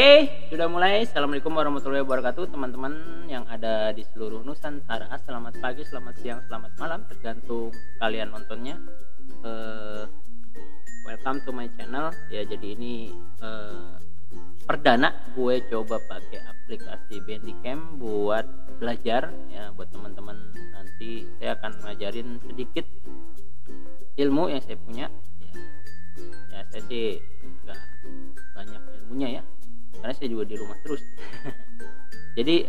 Oke, sudah mulai. Assalamualaikum warahmatullahi wabarakatuh, teman-teman yang ada di seluruh Nusantara. Selamat pagi, selamat siang, selamat malam, tergantung kalian nontonnya. Welcome to my channel. Ya, jadi ini perdana gue coba pakai aplikasi Bandicam buat belajar. Ya, buat teman-teman nanti saya akan ngajarin sedikit ilmu yang saya punya. Ya saya sih nggak banyak ilmunya ya, karena saya juga di rumah terus. Jadi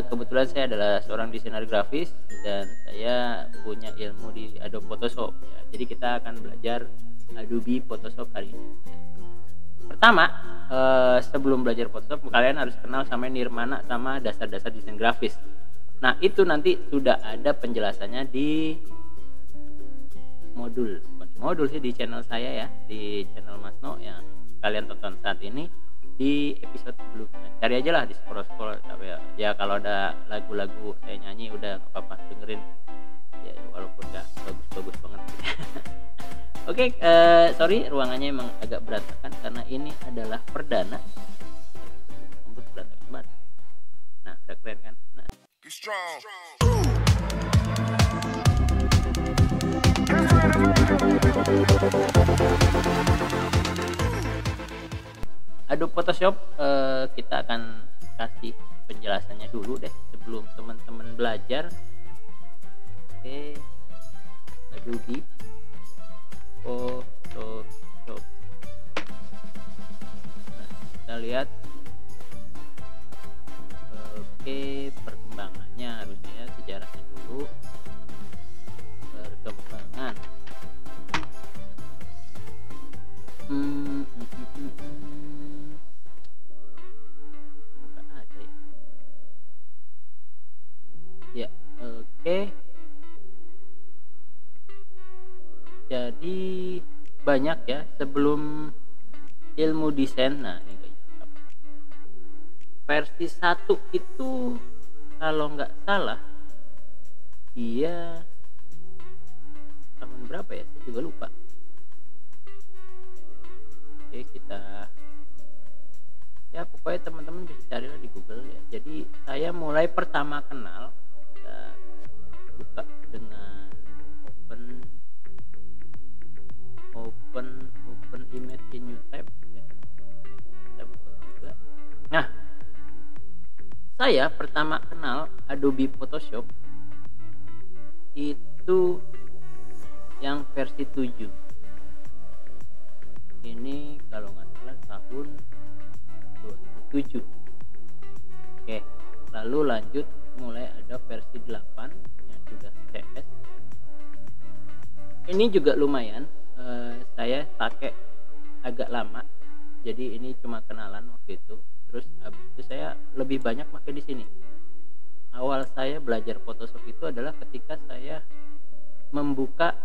kebetulan saya adalah seorang desainer grafis dan saya punya ilmu di Adobe Photoshop ya. Jadi kita akan belajar Adobe Photoshop hari ini. Pertama, sebelum belajar Photoshop kalian harus kenal sama Nirmana sama dasar-dasar desain grafis. Nah, itu nanti sudah ada penjelasannya di modul sih di channel saya ya, di channel Mas No yang kalian tonton saat ini. Di episode sebelumnya cari aja lah di scroll ya, kalau ada lagu-lagu saya nyanyi udah gak apa-apa, dengerin ya, walaupun gak bagus-bagus banget. Oke, sorry ruangannya emang agak berantakan karena ini adalah perdana. Rambut berantakan banget. Nah, udah keren kan? Nah, Adobe Photoshop kita akan kasih penjelasannya dulu deh sebelum teman-teman belajar. Oke, Adobe Photoshop. Nah, kita lihat perkembangannya harusnya ya, sejarahnya dulu. Perkembangan ya. Oke, jadi banyak ya sebelum ilmu desain. Nah, ini versi 1 itu kalau nggak salah dia tahun berapa ya, saya juga lupa. Oke, kita ya pokoknya teman-teman bisa cari lah di Google ya. Jadi saya mulai pertama kenal, kita buka dengan open image in new tab ya. Kita buka juga. Nah, saya pertama kenal Adobe Photoshop itu yang versi 7. Ini kalau nggak salah tahun 2007. Oke, lalu lanjut mulai ada versi 8 yang sudah CS. Ini juga lumayan, saya pakai agak lama, jadi ini cuma kenalan waktu itu. Terus habis itu saya lebih banyak pakai di sini. Awal saya belajar Photoshop itu adalah ketika saya membuka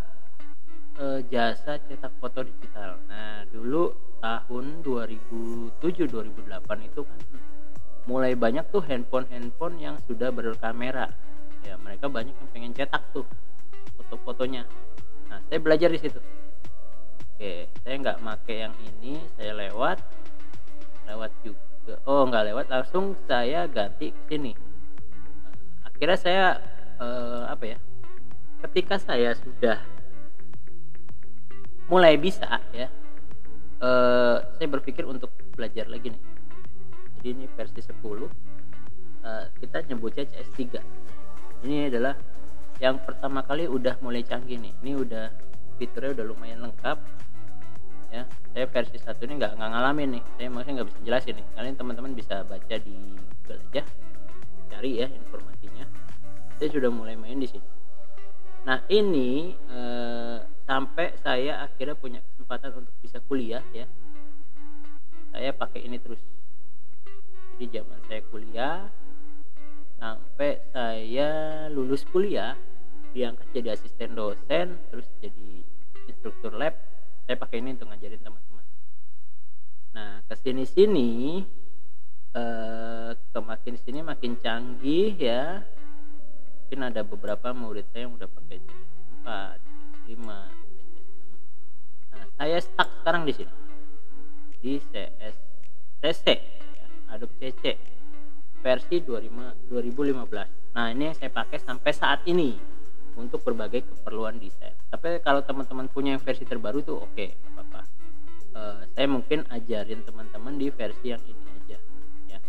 jasa cetak foto digital. Nah, dulu tahun 2007-2008 itu kan mulai banyak tuh handphone yang sudah berkamera. Ya, mereka banyak yang pengen cetak tuh foto-fotonya. Nah, saya belajar di situ. Oke, saya nggak pakai yang ini, saya lewat juga. Oh, nggak lewat, langsung saya ganti ke sini. Nah, akhirnya saya ketika saya sudah mulai bisa ya, saya berpikir untuk belajar lagi nih. Jadi ini versi 10, kita nyebutnya CS3. Ini adalah yang pertama kali udah mulai canggih nih. Ini udah fiturnya udah lumayan lengkap ya. Saya versi 1 ini nggak ngalamin nih, saya maksudnya nggak bisa jelasin nih. Kalian teman-teman bisa baca di Google aja, cari ya informasinya. Saya sudah mulai main di sini. Nah, ini sampai saya akhirnya punya kesempatan untuk bisa kuliah ya, saya pakai ini terus. Jadi zaman saya kuliah sampai saya lulus kuliah, diangkat jadi asisten dosen, terus jadi instruktur lab, saya pakai ini untuk ngajarin teman-teman. Nah, kesini-sini makin sini makin canggih ya. Mungkin ada beberapa murid saya yang udah pakai CS4, CS5, CS6. Nah, saya stuck sekarang di sini di CC ya. Adobe CC versi 2015. Nah, ini yang saya pakai sampai saat ini untuk berbagai keperluan desain. Tapi kalau teman-teman punya yang versi terbaru tuh oke, nggak apa-apa. Saya mungkin ajarin teman-teman di versi yang ini aja ya,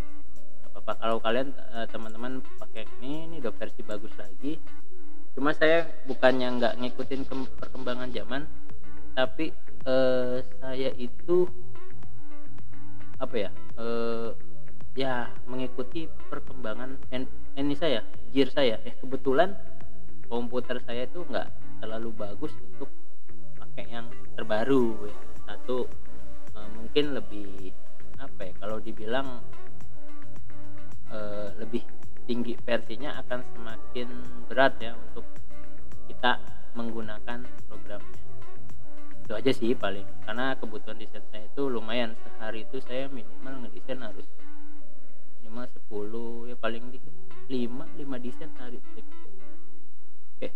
nggak apa-apa. Kalau kalian teman-teman pakai ini udah versi bagus lagi. Cuma saya bukannya nggak ngikutin perkembangan zaman, tapi saya itu apa ya, ya mengikuti perkembangan ini saya, gear saya. Kebetulan komputer saya itu nggak terlalu bagus untuk pakai yang terbaru ya. Satu, mungkin lebih apa ya, kalau dibilang lebih tinggi versinya akan semakin berat ya untuk kita menggunakan programnya. Itu aja sih paling, karena kebutuhan desain saya itu lumayan. Sehari itu saya minimal ngedesain harus minimal 10 ya, paling dikit 5 desain sehari. Oke,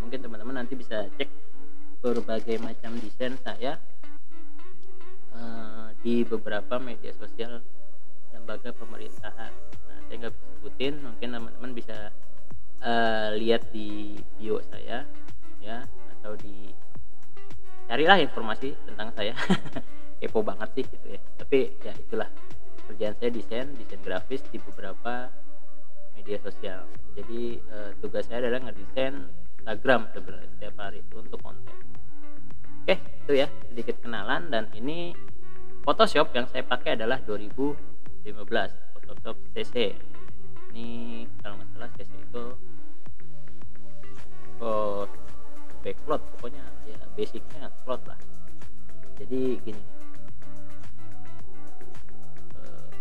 mungkin teman-teman nanti bisa cek berbagai macam desain saya di beberapa media sosial lembaga pemerintahan. Nah, saya nggak bisa sebutin, mungkin teman-teman bisa lihat di bio saya ya, atau di carilah informasi tentang saya. Kepo banget sih gitu ya, tapi ya itulah kerjaan saya, desain grafis di beberapa media sosial. Jadi tugas saya adalah ngedesain Instagram sebenarnya setiap hari itu untuk konten. Oke, itu ya sedikit kenalan. Dan ini Photoshop yang saya pakai adalah 2015 Photoshop CC. Ini kalau nggak salah CC itu backplot, pokoknya ya basicnya plot lah. Jadi gini,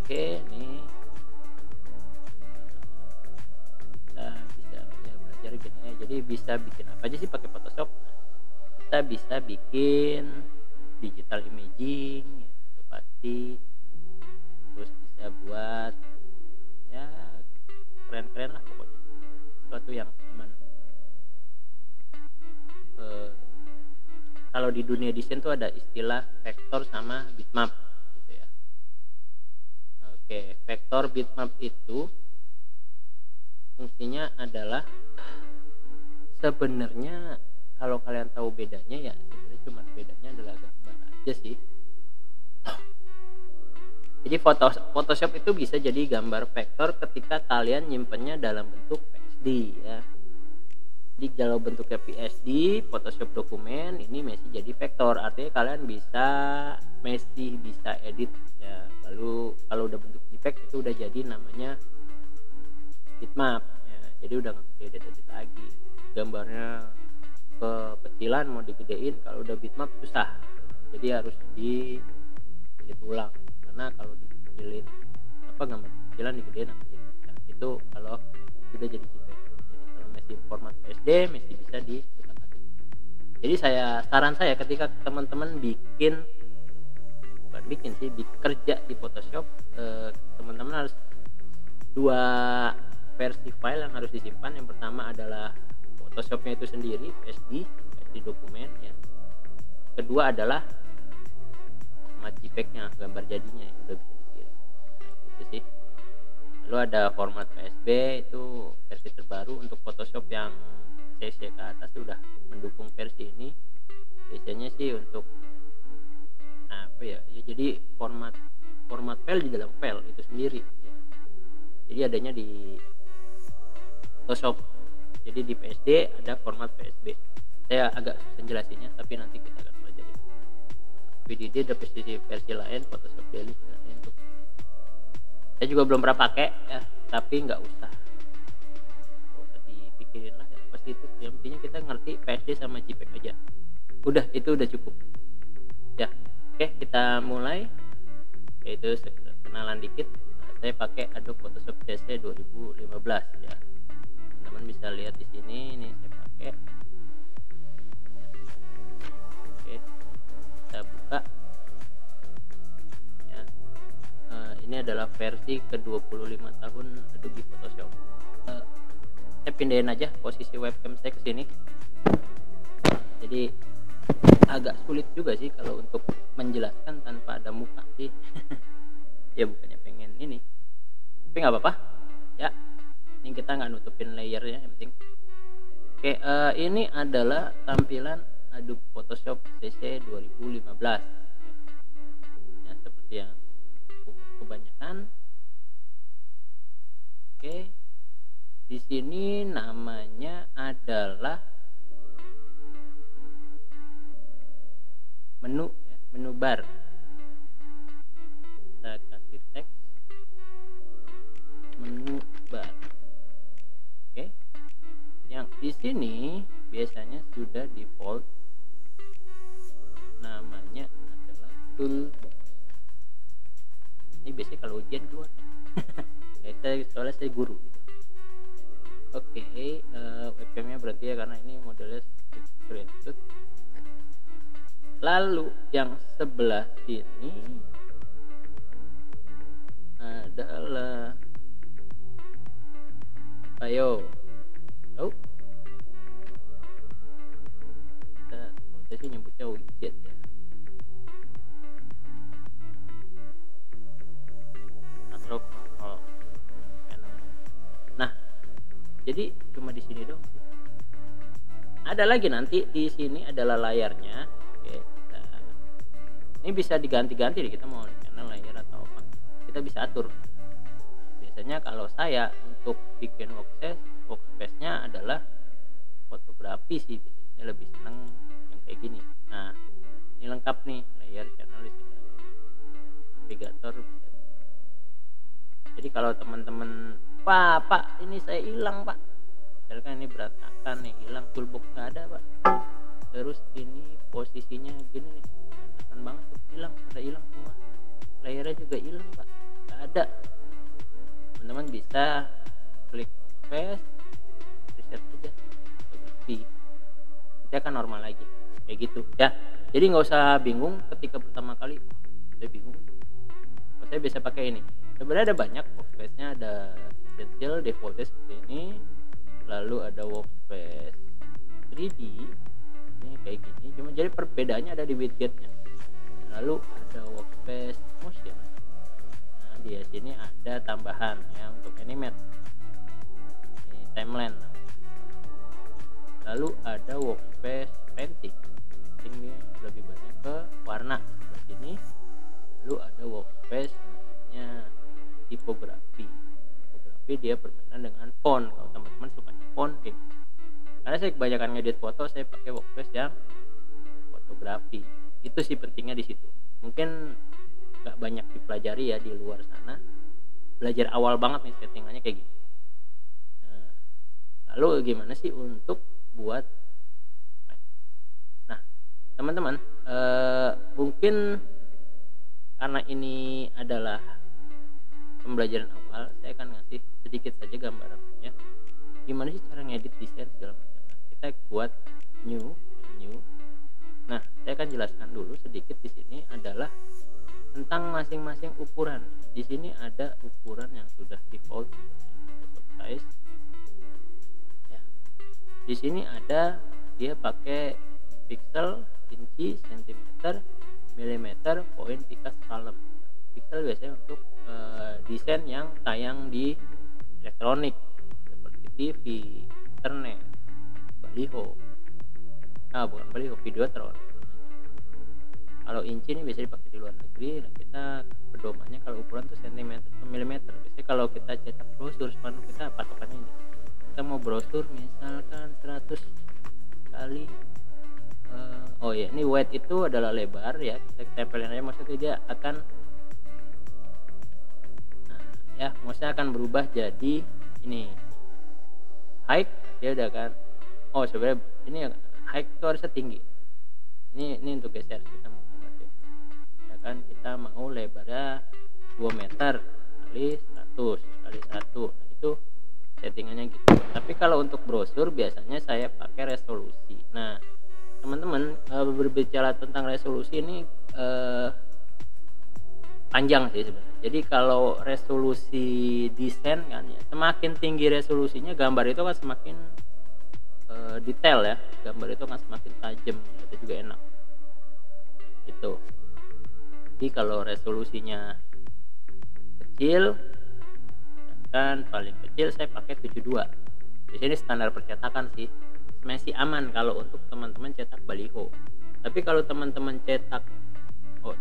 oke, nih kita bisa ya belajar gini ya. Jadi bisa bikin apa aja sih pakai Photoshop. Kita bisa bikin digital imaging ya, itu pasti. Terus bisa buat ya keren-keren lah pokoknya, sesuatu yang aman. Kalau di dunia desain tuh ada istilah vektor sama bitmap gitu ya. Oke, vektor bitmap itu fungsinya adalah, sebenarnya kalau kalian tahu bedanya ya sebenarnya cuma bedanya adalah gambar aja sih. Jadi Photoshop itu bisa jadi gambar vektor ketika kalian nyimpennya dalam bentuk PSD ya. Jadi kalau bentuknya PSD, Photoshop dokumen ini masih jadi vektor, artinya kalian masih bisa edit ya. Lalu kalau udah bentuk JPEG itu udah jadi namanya bitmap ya. Jadi udah nggak bisa edit lagi, gambarnya kekecilan mau digedein, kalau udah bitmap susah, jadi harus diedit ulang. Karena kalau dikecilin gambar kecilan digedein ya, itu kalau sudah jadi JPEG. Format PSD masih bisa diutak-atik. Jadi saran saya ketika teman-teman kerja di Photoshop, teman-teman harus dua versi file yang harus disimpan. Yang pertama adalah Photoshopnya itu sendiri, PSD dokumen ya. Kedua adalah format JPEG-nya, gambar jadinya yang udah bisa dikirim. Nah, gitu sih. Lalu ada format PSB, itu versi terbaru untuk Photoshop yang CC ke atas sudah mendukung versi ini. Biasanya sih untuk apa ya, jadi format file di dalam file itu sendiri ya. Jadi adanya di Photoshop, jadi di PSD ada format PSB. Saya agak susah jelasinnya, tapi nanti kita akan pelajari. VDD ada versi lain, Photoshop Daily untuk saya juga belum pernah pakai ya, tapi nggak usah dipikirin lah ya, pasti itu yang pentingnya kita ngerti PSD sama JPEG aja, udah itu udah cukup ya. Oke, kita mulai, yaitu kenalan dikit. Saya pakai Adobe Photoshop CC 2015 ya, teman-teman bisa lihat di sini, ini saya pakai. Oke, kita buka. Ini adalah versi ke-25 tahun Adobe Photoshop. Saya pindahin aja posisi webcam saya ke sini. Jadi agak sulit juga sih kalau untuk menjelaskan tanpa ada muka sih. Ya bukannya pengen ini, tapi nggak apa-apa ya, ini kita nggak nutupin layernya, yang penting. Oke, ini adalah tampilan Adobe Photoshop CC 2015 ya, seperti yang kebanyakan. Oke, di sini namanya adalah menu ya, menu bar. Kita kasih teks menu bar. Oke, yang di sini biasanya sudah default namanya adalah toolbox. Ini biasanya kalau ujian keluar soalnya saya guru. Oke, webcamnya berhenti ya karena ini modelnya screenshot. Lalu yang sebelah sini adalah ayo saya sih nyebutnya widget ya. Atau control panel. Nah, jadi cuma di sini dong. Ada lagi nanti di sini adalah layarnya. Oke, ini bisa diganti-ganti kita mau channel layar atau apa. Kita bisa atur. Biasanya kalau saya untuk bikin workspace-nya adalah fotografi sih, biasanya lebih seneng yang kayak gini. Nah, ini lengkap nih layer channel di sini. Navigator bisa. Jadi kalau teman-teman, Pak, ini saya hilang, Pak. Misalkan ini berantakan nih, hilang toolbox nggak ada, Pak. Terus ini posisinya gini nih, berantakan banget tuh, hilang semua. Layernya juga hilang, Pak. Nggak ada. Teman-teman bisa klik workspace, reset aja fotografi, kita akan normal lagi kayak gitu ya. Jadi nggak usah bingung ketika pertama kali saya bingung, saya bisa pakai ini. Sebenarnya ada banyak workspace-nya, ada essential, defaultnya seperti ini, lalu ada workspace 3D ini kayak gini, cuma jadi perbedaannya ada di widgetnya. Lalu ada workspace motion. Di sini ada tambahan ya untuk animate, ini timeline. Lalu ada workspace painting, ini lebih banyak ke warna di sini. Lalu ada workspace namanya tipografi dia permainan dengan font. Kalau teman-teman sukanya font kayak gitu. Karena saya kebanyakan ngedit foto, saya pakai workspace yang fotografi. Itu sih pentingnya di situ. Mungkin nggak banyak dipelajari ya di luar sana, belajar awal banget nih settingannya kayak gini. Nah, lalu gimana sih untuk buat, nah teman-teman, mungkin karena ini adalah pembelajaran awal, saya akan ngasih sedikit saja gambarannya gimana sih cara ngedit desain segala macam. Kita buat new. Nah, saya akan jelaskan dulu sedikit. Di sini adalah tentang masing-masing ukuran. Di sini ada ukuran yang sudah default size. Ya. Di sini ada dia pakai pixel, inci, sentimeter, milimeter, poin, pikas, column. Pixel biasanya untuk desain yang tayang di elektronik seperti TV, internet, baliho. Bukan baliho, videotron. Kalau inci ini biasanya dipakai di luar negeri. Nah, kita pedomannya kalau ukuran tuh sentimeter atau milimeter. Biasanya kalau kita cetak brosur spanduk, kita patokannya ini. Kita mau brosur misalkan 100 kali ini width itu adalah lebar ya. Kita tempelin aja, maksudnya dia akan maksudnya akan berubah jadi ini. Height dia udah kan. Sebenarnya ini height itu harusnya tinggi. Ini untuk geser, kita mau kan kita mau lebarnya 2 meter kali 100 kali 1. Nah, itu settingannya gitu. Tapi kalau untuk brosur biasanya saya pakai resolusi. Nah, teman-teman, berbicara tentang resolusi ini panjang sih sebenarnya. Jadi kalau resolusi desain kan ya, semakin tinggi resolusinya gambar itu kan semakin detail ya. Gambar itu kan semakin tajam, itu juga enak. Gitu. Jadi kalau resolusinya kecil, dan paling kecil saya pakai 72. Di sini standar percetakan sih, masih aman kalau untuk teman-teman cetak baliho. Tapi kalau teman-teman cetak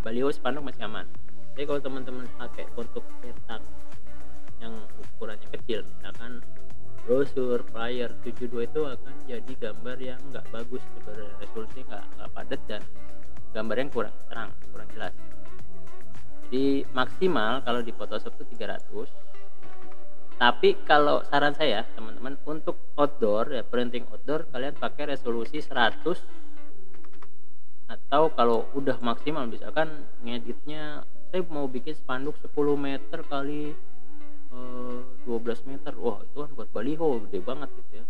baliho spanduk masih aman. Jadi kalau teman-teman pakai untuk cetak yang ukurannya kecil, misalkan brosur, flyer, 72 itu akan jadi gambar yang nggak bagus, resolusi nggak padat dan gambarnya kurang terang, kurang jelas. Jadi maksimal kalau di Photoshop itu 300. Tapi kalau saran saya teman-teman untuk outdoor ya, printing outdoor, kalian pakai resolusi 100, atau kalau udah maksimal misalkan ngeditnya saya mau bikin spanduk 10 meter kali 12 meter, wah itu kan buat baliho gede banget gitu ya,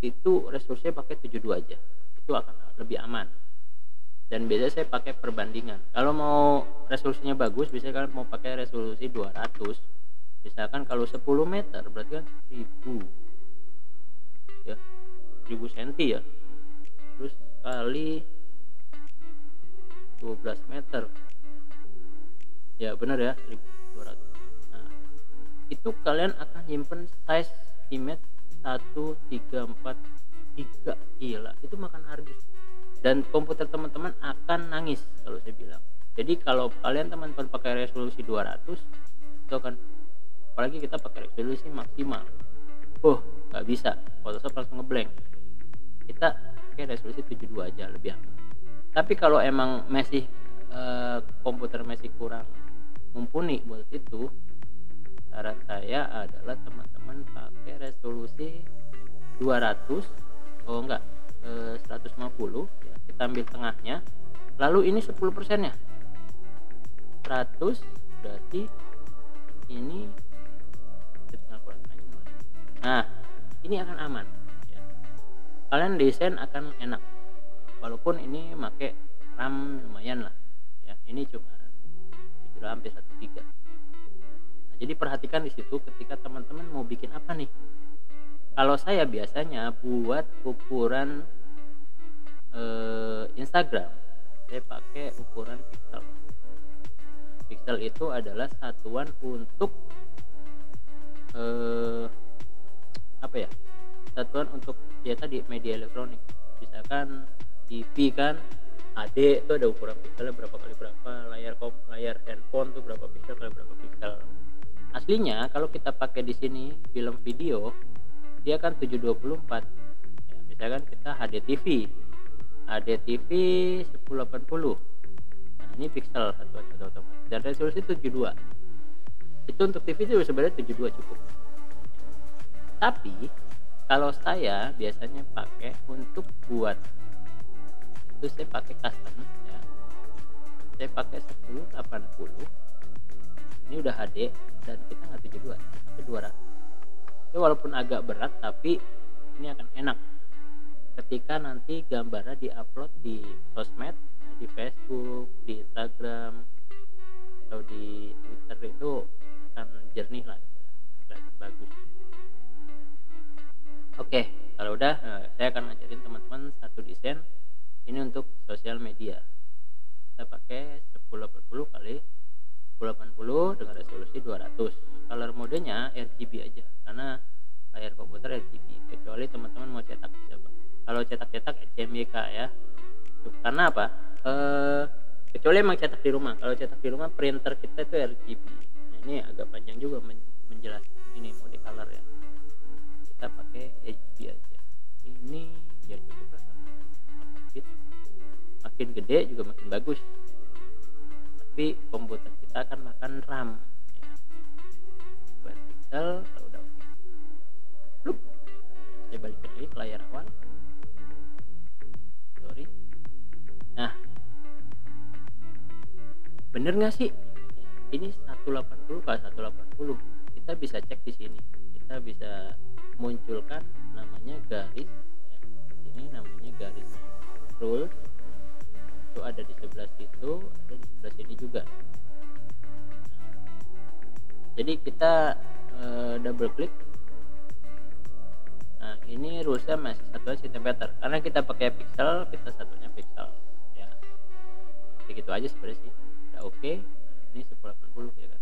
itu resolusinya pakai 72 aja, itu akan lebih aman. Dan biasanya saya pakai perbandingan. Kalau mau resolusinya bagus, biasanya kalian mau pakai resolusi 200. Misalkan kalau 10 meter berarti kan 1000 ya, 1000 cm ya, terus kali 12 meter ya, benar ya, 1200. Nah itu kalian akan nyimpen size image 1343, gila itu makan hard disk, dan komputer teman-teman akan nangis kalau saya bilang. Jadi kalau kalian teman-teman pakai resolusi 200 itu akan, apalagi kita pakai resolusi maksimal, nggak bisa, Photoshop langsung ngeblank. Kita pakai resolusi 72 aja, lebih aman. Tapi kalau emang masih komputer masih kurang mumpuni buat itu, saran saya adalah teman-teman pakai resolusi 200, 150 ya, kita ambil tengahnya, lalu ini 10% nya 100, berarti ini, nah ini akan aman ya. Kalian desain akan enak, walaupun ini pakai RAM lumayan lah ya, ini cuma hampir 1 GB. Nah, jadi perhatikan di situ ketika teman-teman mau bikin apa nih. Kalau saya biasanya buat ukuran Instagram, saya pakai ukuran pixel. Pixel itu adalah satuan untuk satuan untuk ya tadi media elektronik. Misalkan TV kan HD itu ada ukuran pixelnya berapa kali berapa, layar handphone tuh berapa pixel kali berapa pixel. Aslinya kalau kita pakai di sini film video dia kan 724 ya, misalkan kita HD TV 1080, nah ini pixel satuan otomatis, dan resolusi 72. Itu untuk TV itu sebenarnya 72 cukup. Tapi kalau saya biasanya pakai untuk buat itu, saya pakai custom ya, saya pakai 1080, ini udah HD dan kita nggak 72, tapi 200. Jadi walaupun agak berat tapi ini akan enak ketika nanti gambarnya diupload di sosmed ya, di Facebook, di Instagram atau di Twitter, itu akan jernih lah, kelihatan bagus. Oke, kalau udah saya akan ngajarin teman-teman satu desain ini untuk sosial media. Kita pakai 1080 kali 1080 dengan resolusi 200. Color modenya RGB aja karena layar komputer RGB, kecuali teman-teman mau cetak bisa Pak. Kalau cetak-cetak HMYK ya. Karena apa? Kecuali emang cetak di rumah. Kalau cetak di rumah printer kita itu RGB. Nah, ini agak panjang juga menjelaskan ini mode color ya. Kita pakai RGB aja. Ini ya cukup lah, 8 bit. Makin gede juga makin bagus. Tapi komputer kita akan makan RAM ya. Buat pixel kalau udah oke. Loop. Saya balikin lagi ke layar awal. Sorry. Nah, bener nggak sih? Ini 180 kali 180. Kita bisa cek di sini. Kita bisa munculkan namanya garis. Ya. Ini namanya garis rule. Itu ada di sebelah situ, ada di sebelah sini juga. Nah, jadi kita double klik. Nah, ini rulesnya masih satuan cm karena kita pakai pixel, kita satunya pixel ya. Begitu aja sebenarnya sih, udah oke. Ini 1080 ya kan.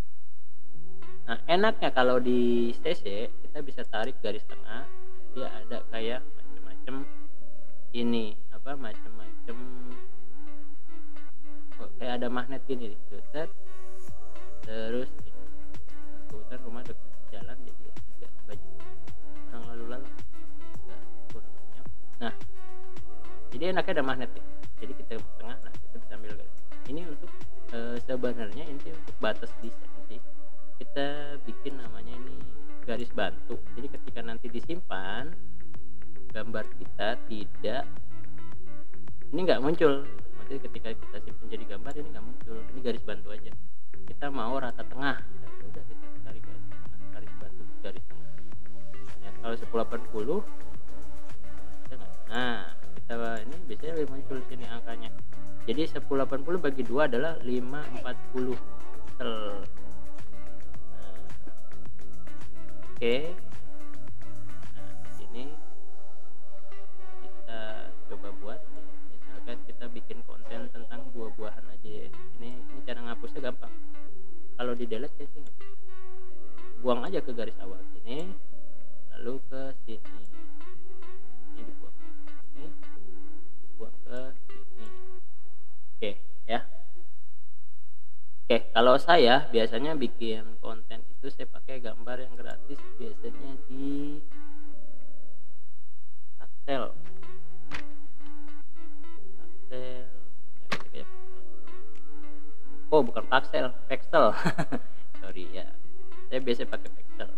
Nah enaknya kalau di CC kita bisa tarik garis tengah, dia ada kayak macam-macam ini apa, macam-macam kayak ada magnet gini nih, set. Terus ini kebetulan rumah dekat jalan jadi agak banyak orang lalu-lalang, agak kurang banyak. Nah jadi enaknya ada magnet ya, jadi kita ke tengah, nah kita bisa ambil garis ini untuk sebenarnya ini untuk batas desain sih, kita bikin namanya ini garis bantu. Jadi ketika nanti disimpan gambar kita tidak, ini nggak muncul, maksudnya ketika kita simpan jadi gambar ini nggak muncul, ini garis bantu aja. Kita mau rata tengah, ya udah kita tarik garis tengah, tarik bantu garis tengah ya. Kalau 1080 nah kita ini biasanya lebih muncul sini angkanya. Jadi 1080 bagi 2 adalah 540 pixel. Nah, oke. Nah, di sini kita coba buat ya. Misalkan kita bikin konten tentang buah-buahan aja ya. Ini cara ngapusnya gampang. Kalau di delete sih nggak bisa. Buang aja ke garis awal sini, lalu ke sini. Ini dibuang. Ini dibuang ke sini. Oke ya. Oke, kalau saya biasanya bikin konten itu saya pakai gambar yang gratis, biasanya di Pixel. Oh bukan Pixel, Pixel. Sorry ya. Saya biasa pakai Pixel.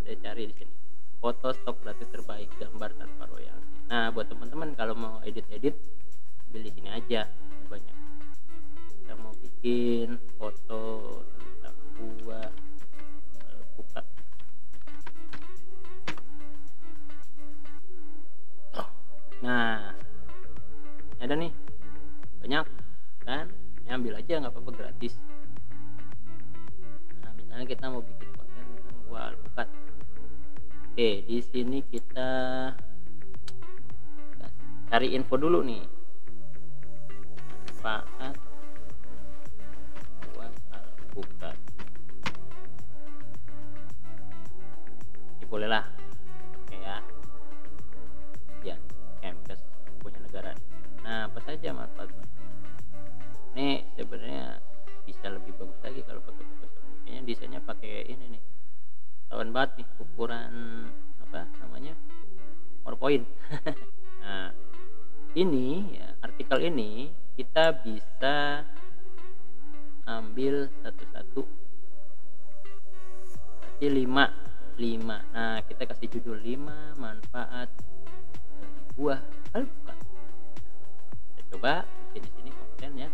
Saya cari di sini. Foto stok gratis terbaik, gambar tanpa royalti. Nah, buat teman-teman kalau mau edit-edit, ambil di sini aja. Banyak. Kita mau bikin foto tentang buah alpukat. Nah, ada nih. Banyak kan? Ambil aja nggak apa-apa, gratis. Nah misalnya kita mau bikin konten tentang buah alpukat, oke di sini kita cari info dulu nih, manfaat buah alpukat. Ini bolehlah oke ya Kemkes punya negara. Nah apa saja manfaat buah? Ini sebenarnya bisa lebih bagus lagi kalau pakai Photoshop. Kayaknya desainnya pakai ini nih, tahun banget nih, ukuran apa namanya, PowerPoint. Nah ini ya, artikel ini kita bisa ambil satu-satu, berarti 5. Nah kita kasih judul 5 manfaat dari buah alpukat. Kita coba bikin di sini konten ya.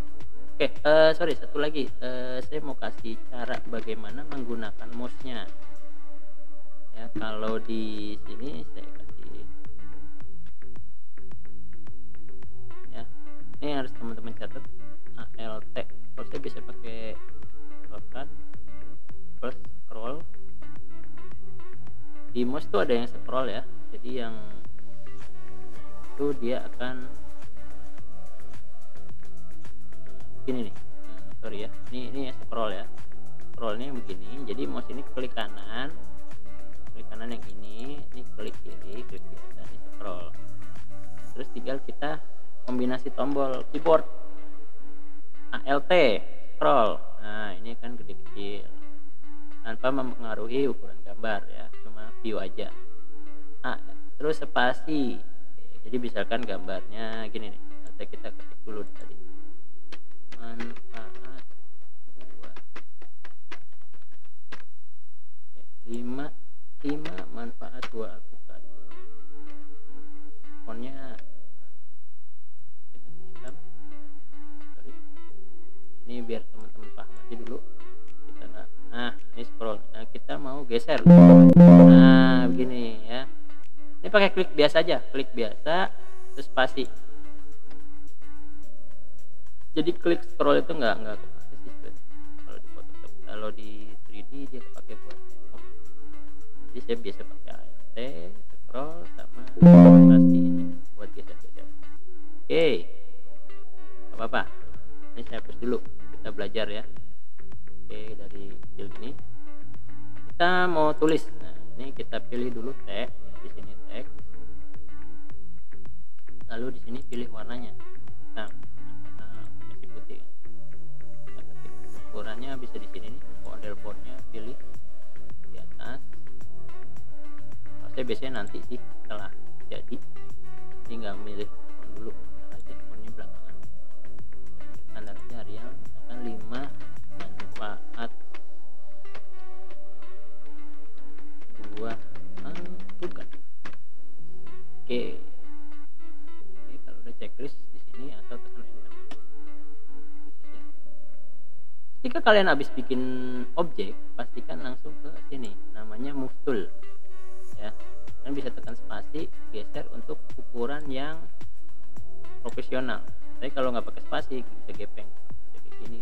Oke, sorry satu lagi, saya mau kasih cara bagaimana menggunakan mouse-nya. Ya, kalau di sini saya kasih, ya, ini harus teman-teman catat ALT. Kalau saya bisa pakai shortcut plus scroll. Di mouse tuh ada yang scroll ya, jadi yang itu dia akan gini nih, sorry ya, ini scroll ya, scrollnya begini. Jadi mouse ini klik kanan yang ini klik kiri, klik biasa, ini scroll. Terus tinggal kita kombinasi tombol keyboard ALT scroll. Nah ini kan gede kecil tanpa mempengaruhi ukuran gambar ya, cuma view aja. Terus spasi, jadi misalkan gambarnya gini nih, nanti kita ketik dulu tadi manfaat buah 5 manfaat buah alpukat. Fontnya hitam, sorry. Ini biar teman-teman paham aja dulu. Kita nggak, nah ini scroll. Nah kita mau geser. Nah begini ya. Ini pakai klik biasa aja, klik biasa, terus spasi. Jadi klik scroll itu nggak kepake sih kalau di Photoshop. Kalau di 3D dia kepake buat jadi saya biasa pakai ALT scroll sama spasi ini buat geser-geser. Oke, apa-apa, ini saya hapus dulu, kita belajar ya. Oke, dari kecil gini kita mau tulis. Nah, ini kita pilih dulu teks, di sini teks, lalu di sini pilih warnanya hitam karena masih putih kan. Kita ketik ukurannya bisa di sini nih, model fontnya pilih di atas. Kalau saya biasanya nanti sih setelah jadi, ini nggak milih font dulu, aja fontnya belakangan. Standar aja Arial misalkan 5, manfaat 2 bukan. Oke, kalau udah checklist di sini atau tekan enter. Ketika kalian habis bikin objek, pastikan langsung ke sini, namanya move tool ya. Kalian bisa tekan spasi, geser untuk ukuran yang profesional. Tapi kalau nggak pakai spasi bisa gepeng, bisa kayak gini.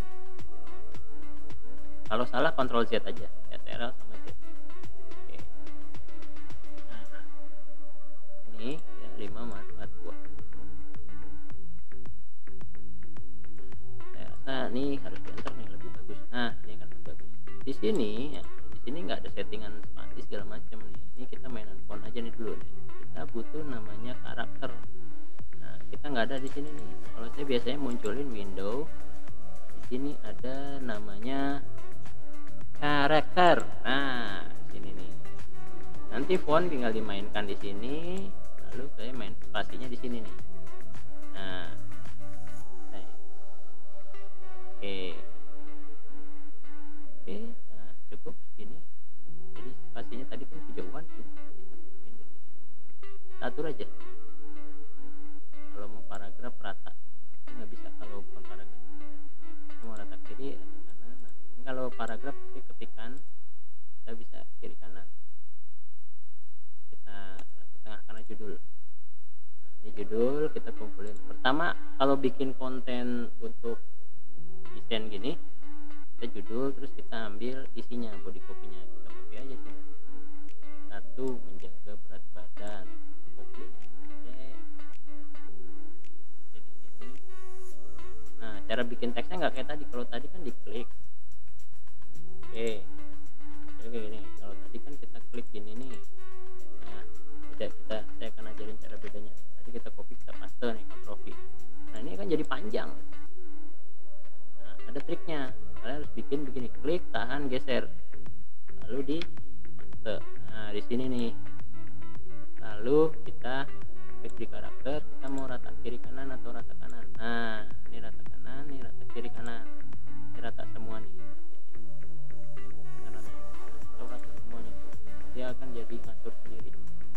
Kalau salah Ctrl Z aja, Ctrl sama Z. Oke. Nah, ini ya 5 manfaat buah. Saya rasa nih harus di enter nih lebih bagus. Nah, ini kan lebih bagus. Di sini ya, di sini nggak ada settingan spasi segala macam nih. Ini kita mainan font aja nih dulu nih. Kita butuh namanya karakter. Nah, kita nggak ada di sini nih. Kalau saya biasanya munculin window, di sini ada namanya karakter. Nah, di sini nih. Nanti font tinggal dimainkan di sini, lalu saya main spasinya di sini nih. Nah, oke, nah cukup segini. Jadi spasinya tadi kan kejauhan sih, kita atur aja. Kalau mau paragraf rata, ini nggak bisa kalau bukan paragraf. Kita mau rata kiri, rata kanan. Nah, ini kalau paragraf pasti ketikan, kita bisa kiri kanan. Kita rata tengah karena judul. Nah, ini judul kita kumpulin. Pertama, kalau bikin konten untuk desain gini, kita judul terus kita ambil isinya, body copy-nya kita copy aja sih. 1, menjaga berat badan. Copy. Nah, cara bikin teksnya nggak kayak tadi. Kalau tadi kan diklik. Oke, jadi kayak gini. Kalau tadi kan kita klik gini nih. Nah, beda, saya akan ajarin cara bedanya. Tadi kita copy, kita paste nih, Ctrl V. Nah, ini kan jadi panjang. Nah, ada triknya. Kalian harus bikin begini, klik, tahan, geser, lalu di paste. Nah, di sini nih. Lalu kita klik di karakter, kita mau rata kiri kanan atau rata kanan. Nah, ini rata kanan, ini rata kiri kanan, ini rata semua nih. Rata semuanya tuh. Dia akan jadi ngatur sendiri.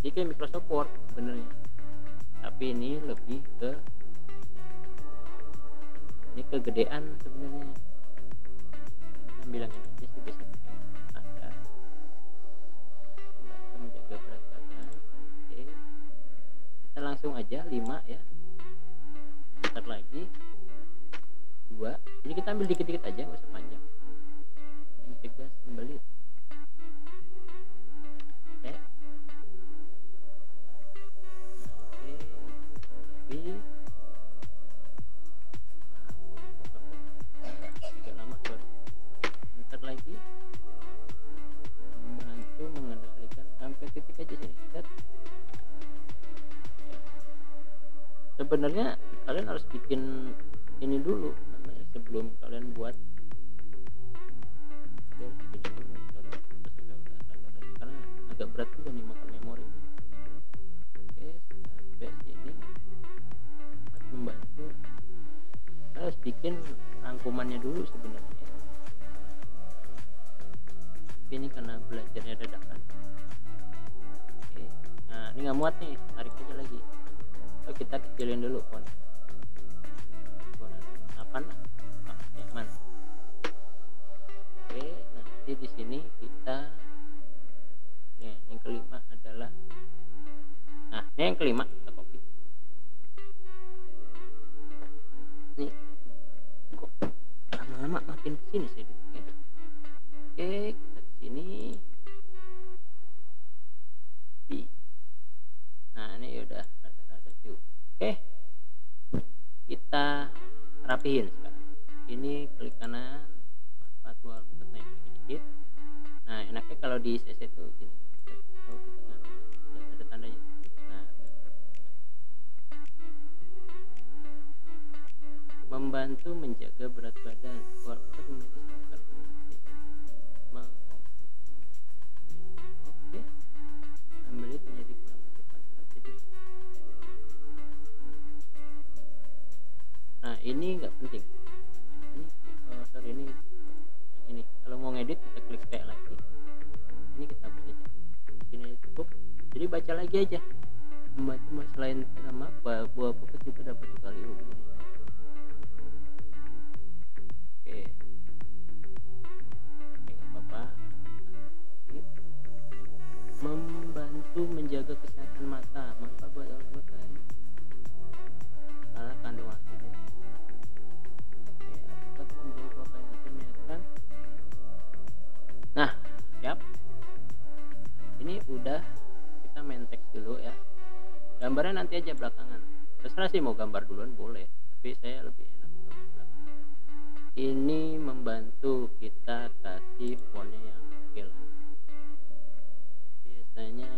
Jadi kayak Microsoft Word sebenarnya. Tapi ini lebih ke kegedean sebenarnya. Kita bilangin aja sih biasanya ada membantu menjaga berat badan. Oke. Kita langsung aja 5 ya. Bentar lagi 2. Jadi kita ambil dikit-dikit aja, nggak usah panjang. Mencegah sembelit. Oke. Tapi agak lama baru. Bentar lagi membantu mengendalikan sampai titik aja sini. Set. Ya. Sebenarnya kalian harus bikin ini dulu namanya sebelum kalian buat. Biar bikin dulu. Karena agak berat juga nih makan memori. Oke, sampai sini membantu. Kalian harus bikin rangkumannya dulu sebenarnya. Tapi ini karena belajarnya dadakan. Oke. Nah, ini nggak muat nih, tarik aja lagi. Lalu kita kecilin dulu font. 8 lah, nyaman. Oke, nanti di sini kita yang kelima adalah, nah ini yang kelima kita copy. Nih, kok lama-lama makin kesini saya duduknya. Oke, kita kesini. Nah ini udah rada-rada juga. Oke, kita rapihin sekarang. Ini klik kanan, manfaat naik dikit. Nah enaknya kalau di CC tuh gini, tahu di tengah ada tandanya. Nah membantu menjaga berat badan walaupun memiliki faktor oke, membelit menjadi kurang asupan serat jadi. Nah ini nggak penting, ini sorry ini yang ini kalau mau ngedit kita klik T lagi, ini kita hapus aja, sini cukup. Jadi baca lagi aja, membantu selain sama buah pupus juga dapat kalium. Oke nggak apa-apa. Membantu menjaga kesehatan mata, manfaat buat mata ini karena kandungan saja. Oke, apakah menjaga apa yang ternyata. Nah siap, ini udah kita main teks dulu ya, gambarnya nanti aja belakangan, terserah sih mau gambar duluan boleh, tapi saya lebih enak gambar belakangan. Ini membantu kita kasih fontnya yang oke lah. Biasanya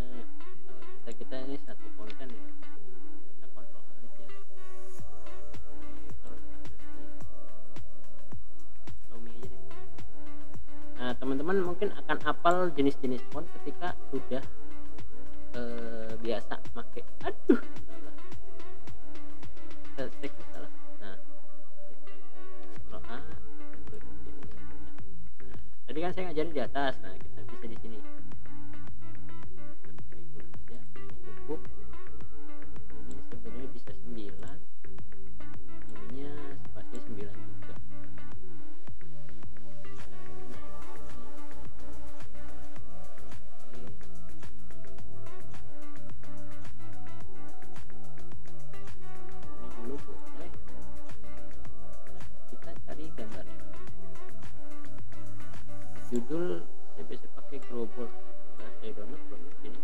kita ini satu konten ya, kita kontrol aja. Oke, kalau standar sih Xiaomi aja deh. Nah teman-teman mungkin akan hafal jenis-jenis font ketika sudah biasa pakai. Aduh salah, salah. Nah kontrol A ini. Nah tadi kan saya ngajarin di atas, nah kita bisa di sini. Cukup. Ini sebenarnya bisa 9, ininya spasi 9 juga. Ini dulu boleh. Kita cari gambarnya. Judul saya biasa pakai Growball. Nah, saya download belum sini.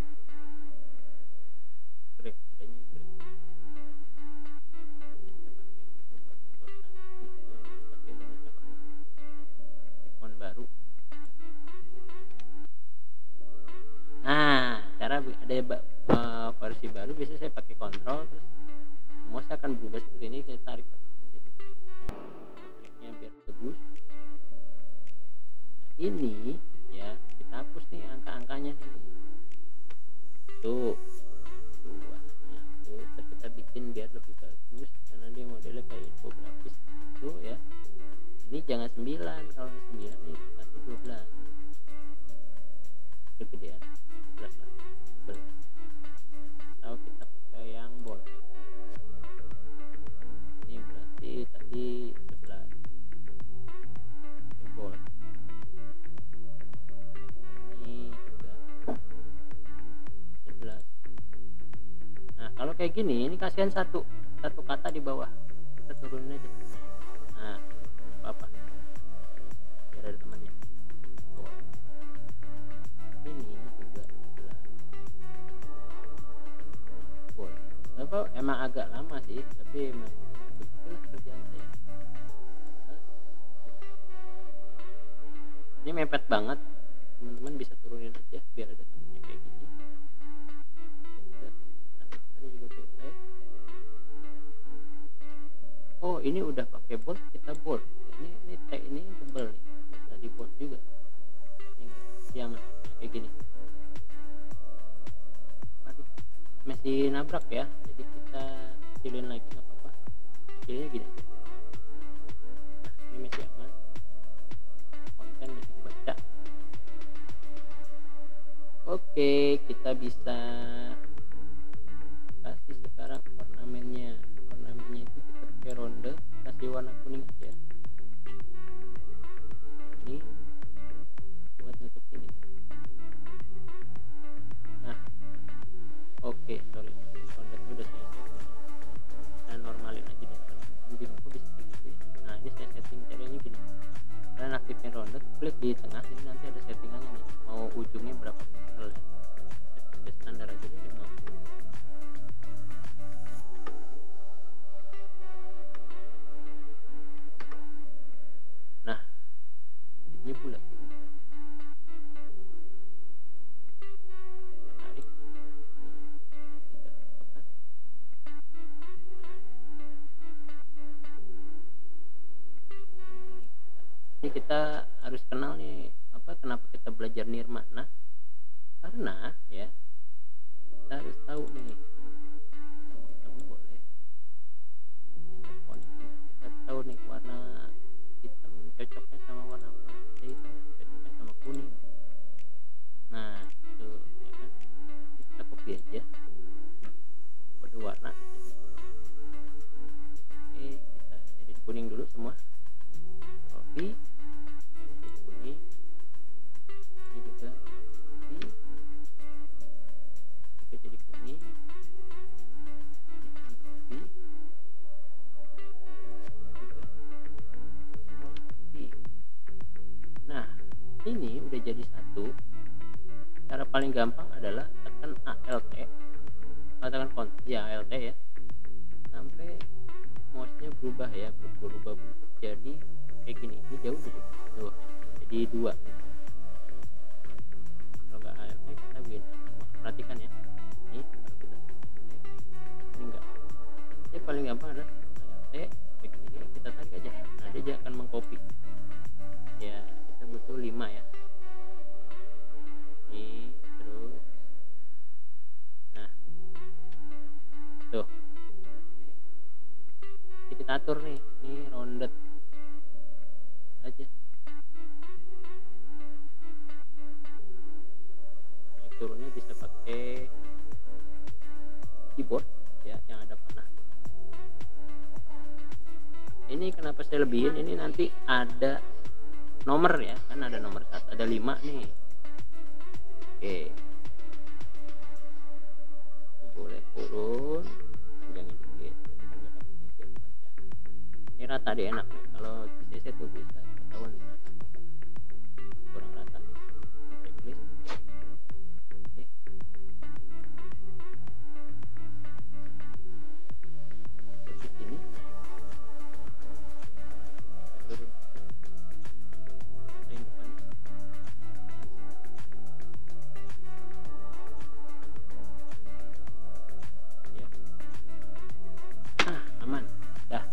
Baru. Nah, cara ada versi baru biasanya saya pakai kontrol terus mouse akan berubah seperti ini, saya tarik kliknya biar bagus. Nah, ini ya kita hapus nih angka-angkanya nih. Tuh. Terus kita bikin biar lebih bagus karena dia modelnya kayak infografis gitu ya. Ini jangan 9, kalau 9 ini kasih 12 kegedean 12 lah, 12. Atau kita pakai yang bold, ini berarti tadi 11 ini bold, ini juga 11. Nah kalau kayak gini ini kasihan satu kata di bawah, kita turunin aja. Nah apa biar ada temannya. Ini juga bold. Apa emang agak lama sih, tapi emang begitulah kerjaan saya. Ini mepet banget, teman-teman bisa turunin aja biar ada temannya kayak gini. Juga boleh. Oh ini udah pakai bold, kita bold. Ini tag ini tebel nih, bisa di bold juga. Ini diaman kayak gini. Aduh, masih nabrak ya. Jadi kita kecilin lagi nggak apa-apa. Kecilinnya gini aja. Nah ini masih aman. Konten masih kebaca. Oke, kita bisa kasih sekarang ornamennya. Ornamennya itu kita pakai ronde, kasih warna kuning aja. Ini buat nutup ini. Nah oke, sorry ronde itu udah saya setting. Saya normalin aja deh, bingung kok bisa kayak gitu ya. Nah ini saya setting caranya gini, kalian aktifin ronde, klik di tengah, jadi nanti ada settingannya nih, mau ujungnya berapa pixel ya. Saya pakai standar aja deh 50. Nah ini bulat Jadi kita harus kenal nih kenapa kita belajar nirmana, karena ya kita harus tahu nih, hitam boleh kita tahu nih warna hitam cocoknya sama warna apa, hitam cocoknya sama kuning. Nah itu ya kan, kita copy aja kode warna di sini. Oke, kita jadi kuning dulu semua. Copy jadi kuning, ini juga copy jadi kuning, ini copy juga copy. Nah ini udah jadi satu. Cara paling gampang adalah tekan ALT, katakan ALT ya, sampai mouse-nya berubah ya, berubah bentuk jadi kayak gini. Ini jauh gitu tuh, jadi 2. Kalau nggak ALT kita begini, perhatikan ya, ini kalau kita ini enggak. Jadi paling gampang adalah ALT begini, kita tarik aja, nah dia akan mengcopy ya. Kita butuh 5 ya, ini terus, nah tuh. Jadi kita atur nih, ini rounded aja, naik turunnya bisa pakai keyboard ya yang ada panah. Ini kenapa saya lebihin, ini nanti ada nomor ya, kan ada nomor 1, ada 5 nih. Oke, boleh turun, panjangin dikit, ini rata deh, enak nih. Kalau di CC tuh bisa ketahuan nih rata, kurang rata nih. Checklist. Oke. Di sini turun. Yang depan. Ya. Aman. Dah.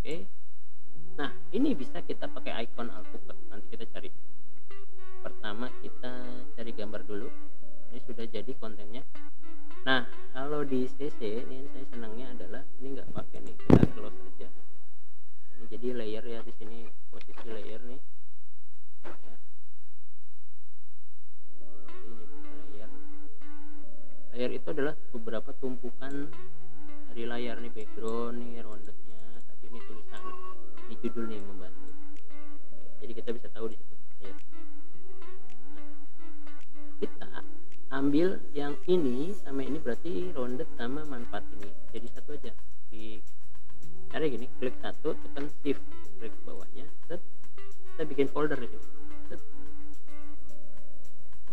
Oke. Nah, ini bisa kita pakai icon alphabet. Nanti kita cari. Pertama kita cari gambar dulu. Ini sudah jadi kontennya. Nah, kalau di CC ini saya senangnya adalah ini nggak pakai nih, kita close aja. Nah, ini jadi layer ya, di sini posisi layer nih. Ya. Ini layer. Layer itu adalah beberapa tumpukan dari layar nih, background nih, roundednya, tadi ini tulisan, ini judul nih, membantu. Oke, jadi kita bisa tahu di situ layar. Nah, kita ambil yang ini sama ini, berarti rounded sama manfaat ini jadi satu aja. Di cara gini, klik satu, tekan shift, klik bawahnya, set, kita bikin folder di sini. Set.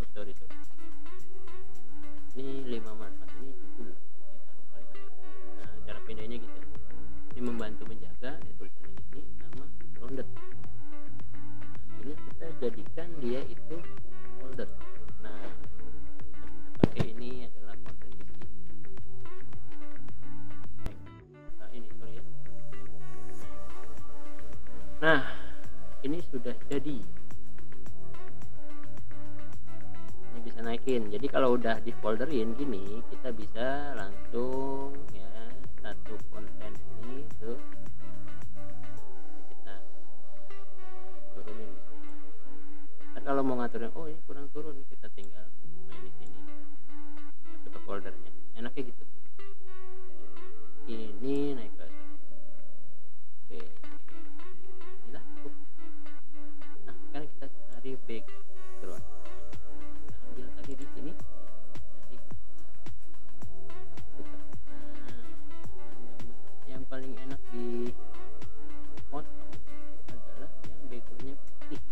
Oh sorry, ini 5 manfaat, ini judul, ini taruh paling atas. Nah cara pindahnya gitu, ini membantu menjaga, ini tulisannya ini sama rounded. Nah ini kita jadikan dia itu folder. Nah pakai ini adalah konten isi. Nah ini sorry ya. Nah ini sudah jadi. Ini bisa naikin. Jadi kalau udah di folderin gini, kita bisa langsung ya satu konten ini tuh kita turunin. Nah, kalau mau ngaturin, oh ini kurang turun, kita tinggal main di sini. Masuk ke foldernya, enaknya gitu. Ini naik ke atas. Oke, inilah cukup. Nah sekarang kita cari background. Kita ambil tadi di sini, cari buka. Nah yang paling enak di potong itu adalah yang backgroundnya putih.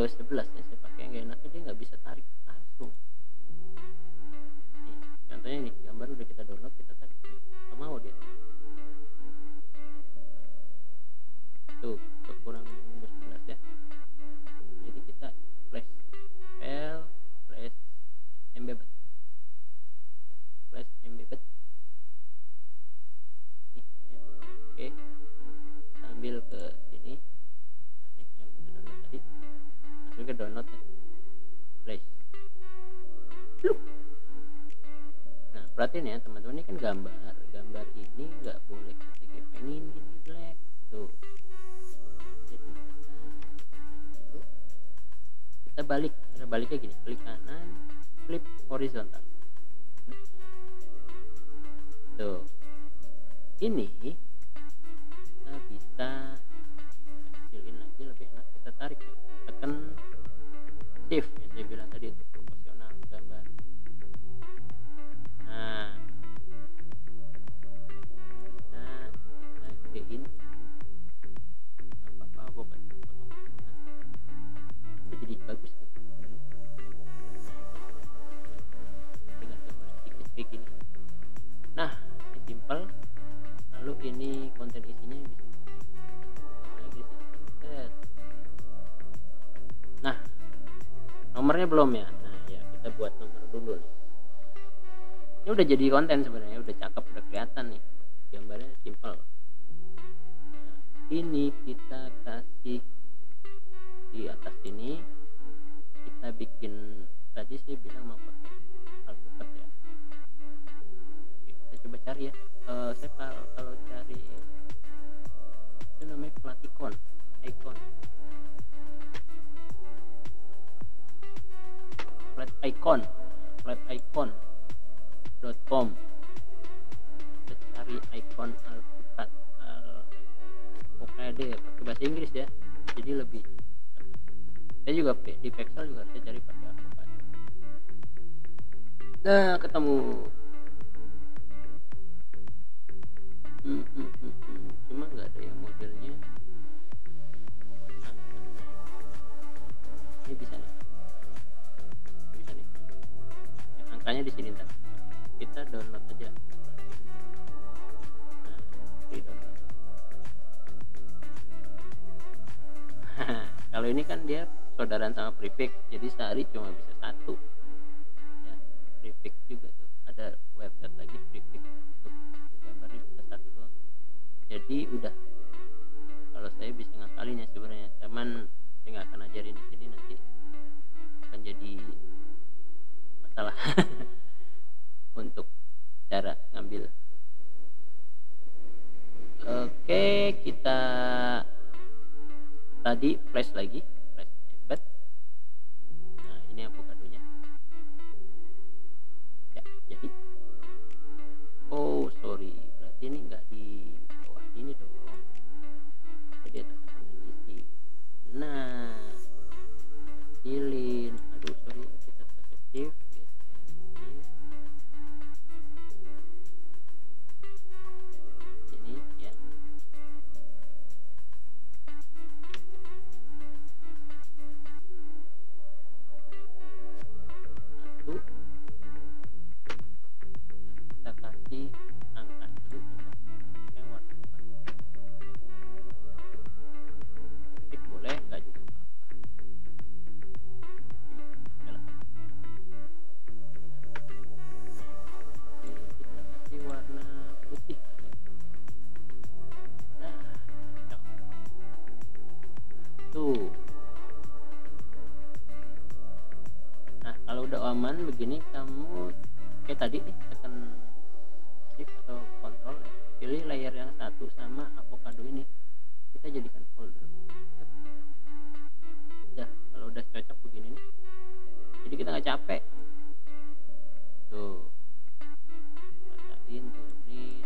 Windows 11 yang saya pakai, yang enaknya dia nggak bisa tarik langsung. Nih, contohnya nih, gambar udah kita download, kita tarik, nggak mau dia. Tuh, kekurangan Windows 11 ya. Jadi kita flash embedded, flash embedded. Ini, ya. Oke, kita ambil ke sini. Nah, ini yang kita download tadi, masuk ke download ya, flash. Nah, perhatiin ya teman-teman, ini kan gambar ini nggak boleh kita gepengin gini jelek tuh. Jadi kita balik, cara baliknya gini, klik kanan, flip horizontal. Tuh, ini kita bisa kecilin lagi, lebih enak kita tarik, tekan shift yang saya bilang tadi untuk proporsional gambar. Nah, kita gedein, apa potong. Nah, itu jadi bagus kan dengan gambar sedikit kayak gini. Nah, ini simple. Lalu ini konten isinya bisa lagi sih. Nah, nomornya belum ya. Nah, ya kita buat nomor dulu nih. Ini udah jadi konten sebenarnya, udah cakep, udah kelihatan nih, gambarnya simple. Nah, ini kita kasih di atas sini, kita bikin, tadi saya bilang mau pakai alpukat ya. Oke, kita coba cari ya. Saya kalau cari itu namanya flat icon flaticon.com. Kita cari icon alpukat, pokoknya deh pakai bahasa Inggris ya, jadi lebih. Saya juga di Pexel juga saya cari pakai alpukat. Nah, ketemu. Cuma nggak ada yang modelnya. Ini bisa nih, yang angkanya di sini ntar. Kita download aja. Nah, di download. Kalau ini kan dia saudaraan sama prefix, jadi sehari cuma bisa satu. Ya, prefix juga tuh. Ada website lagi prefix untuk gambarnya bisa satu doang. Jadi udah. Kalau saya bisa ngakalinnya sebenarnya, cuman saya nggak akan ajarin di sini, nanti akan jadi masalah untuk cara ngambil. Oke, kita tadi flash lagi, flash embed. Nah, ini avokadonya ya, jadi sorry, berarti ini nggak di bawah ini dong, jadi atas isi. Nah, kecilin, sorry, kita pakai shift, ini ya. Satu, kita kasih angka dulu, coba yang warna apa, titik boleh, nggak juga apa-apa. Oke lah. Oke, kita kasih warna putih. Nah, tuh. Nah, kalau udah aman begini, kamu kayak tadi nih, tekan shift atau control, pilih layer yang satu sama avocado ini, kita jadikan folder. Udah, kalau udah cocok begini nih, jadi kita nggak capek tuh, rasain, turunin.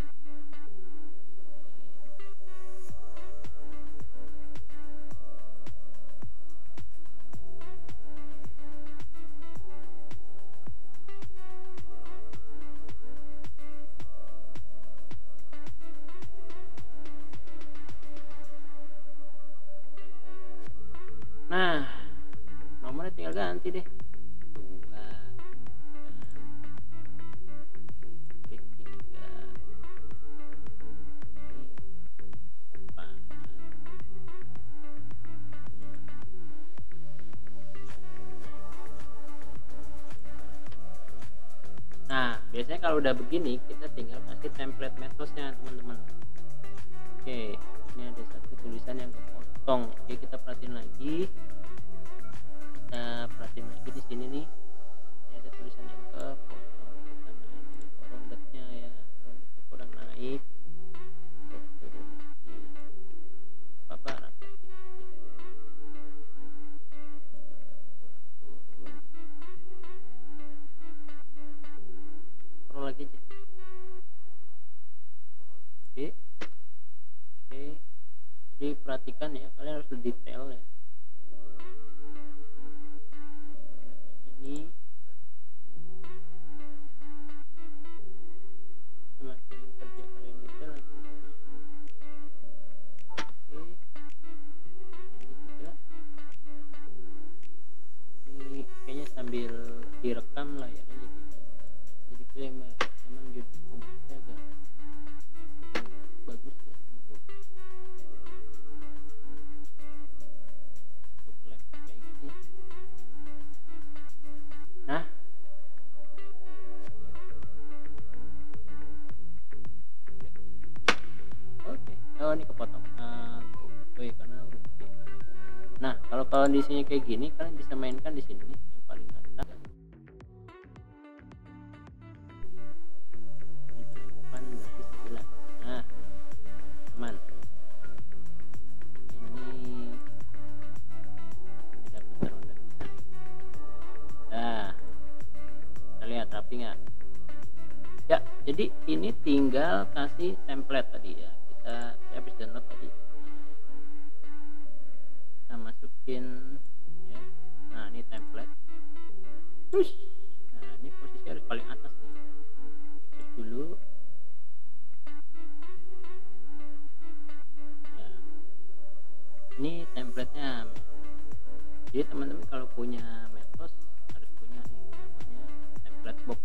Nah, tinggal ganti deh. 2 klik 3 4. Nah, biasanya kalau udah begini kita tinggal kasih template metosnya, teman-teman. Oke, ini ada satu tulisan yang kepotong. Oke, kita perhatiin lagi. Di sini nih. Ini ada tulisan yang kepotong. Kita main di roundednya ya. Roundednya kurang naik. Turun lagi. Apa rasain aja. Kurang turun. Scroll lagi aja. Oke. Oke. Jadi perhatikan ya, kalian harus detail ya. Ini semakin kerja kalian detail lagi bagus. Oke, ini juga. Ini kayaknya sambil direkam layarnya jadi memang YouTube komputernya agak bagus ya untuk lab kayak gini. Nah, oke. Oh, ini kepotong. Karena huruf D. Nah, kalau kondisinya kayak gini, kalian bisa mainkan di sini nih, yang paling atas. Ini 8 berarti 9. Nah, aman. Ini dapat ronda besar. Nah, kita lihat rapi nggak? Ya, jadi ini tinggal kasih template tadi ya. Saya habis download tadi. Kita masukin ya. Nah, ini template. Terus, nah ini posisi harus paling atas nih. Terus dulu. Ya. Ini templatenya. Jadi teman-teman kalau punya Metos harus punya nih namanya template box.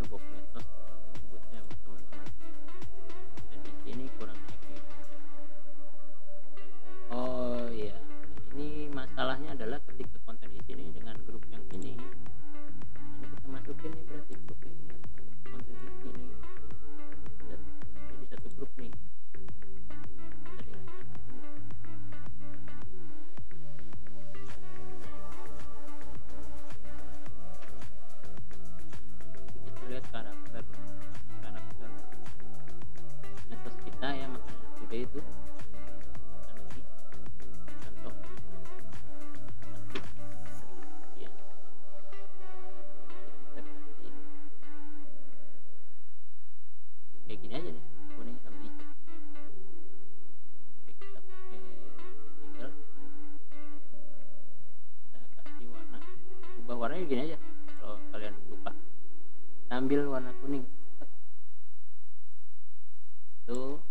Box Metos kalau menyebutnya sama teman-teman. Dan di sini kurang naiknya. Oh iya, ini masalahnya adalah ketika konten di sini dengan grup yang ini kita masukin nih, berarti grup ini harus masuk konten di sini. Dan jadi satu grup nih. Kita lihat karakter Metos kita ya, makanan today itu. Kayak gini aja nih, kuning sama hijau. Oke, kita pakai tinggal kita kasih warna, ubah warnanya gini aja. Kalau kalian lupa, ambil warna kuning tuh.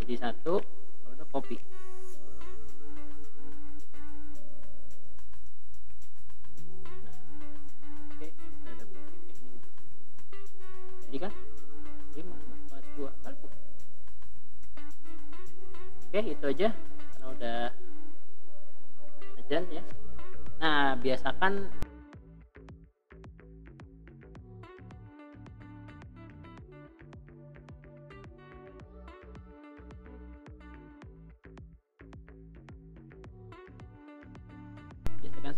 Jadi satu, kalau udah copy. Nah, oke, kita dapat ini. Jadi kan 5, 4, 2 kalbu. Oke, itu aja karena udah ajan ya. Nah, biasakan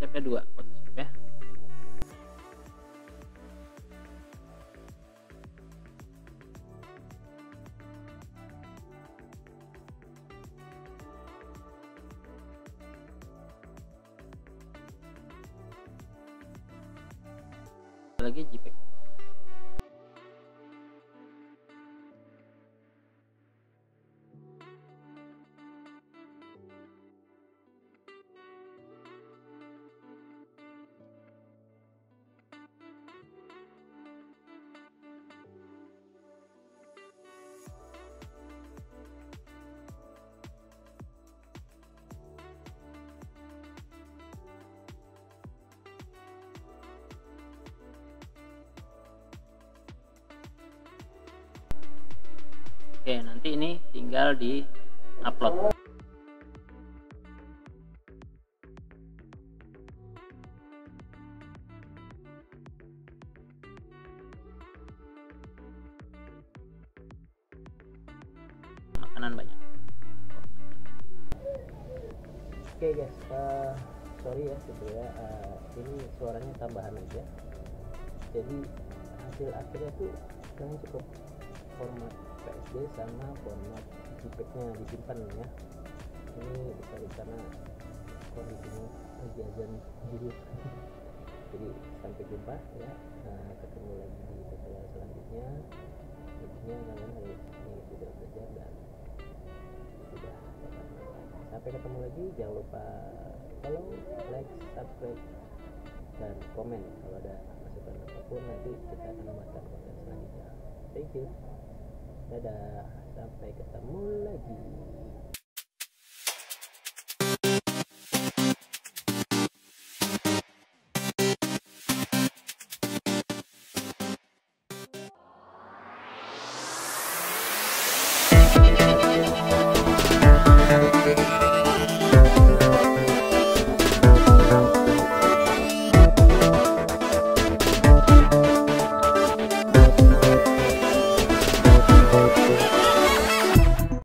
save 2 Photoshop ya. Lagi JPEG. Oke, nanti ini tinggal di upload. Makanan banyak. Oke guys, sorry ya sebetulnya ini suaranya tambahan aja. Jadi hasil akhirnya tuh kalian cukup format PSD sama format JPEG-nya disimpan ya. Ini bisa di sana kondisinya lagi azan zuhur. Jadi sampai jumpa ya, ketemu lagi di tutorial selanjutnya. Intinya kalian harus mengikuti sudah belajar dan sudah dapat manfaat. Sampai ketemu lagi, jangan lupa follow, like, subscribe, dan komen kalau ada masukan apapun. Nanti kita akan membuatkan konten selanjutnya. Thank you, dadah, sampai ketemu lagi.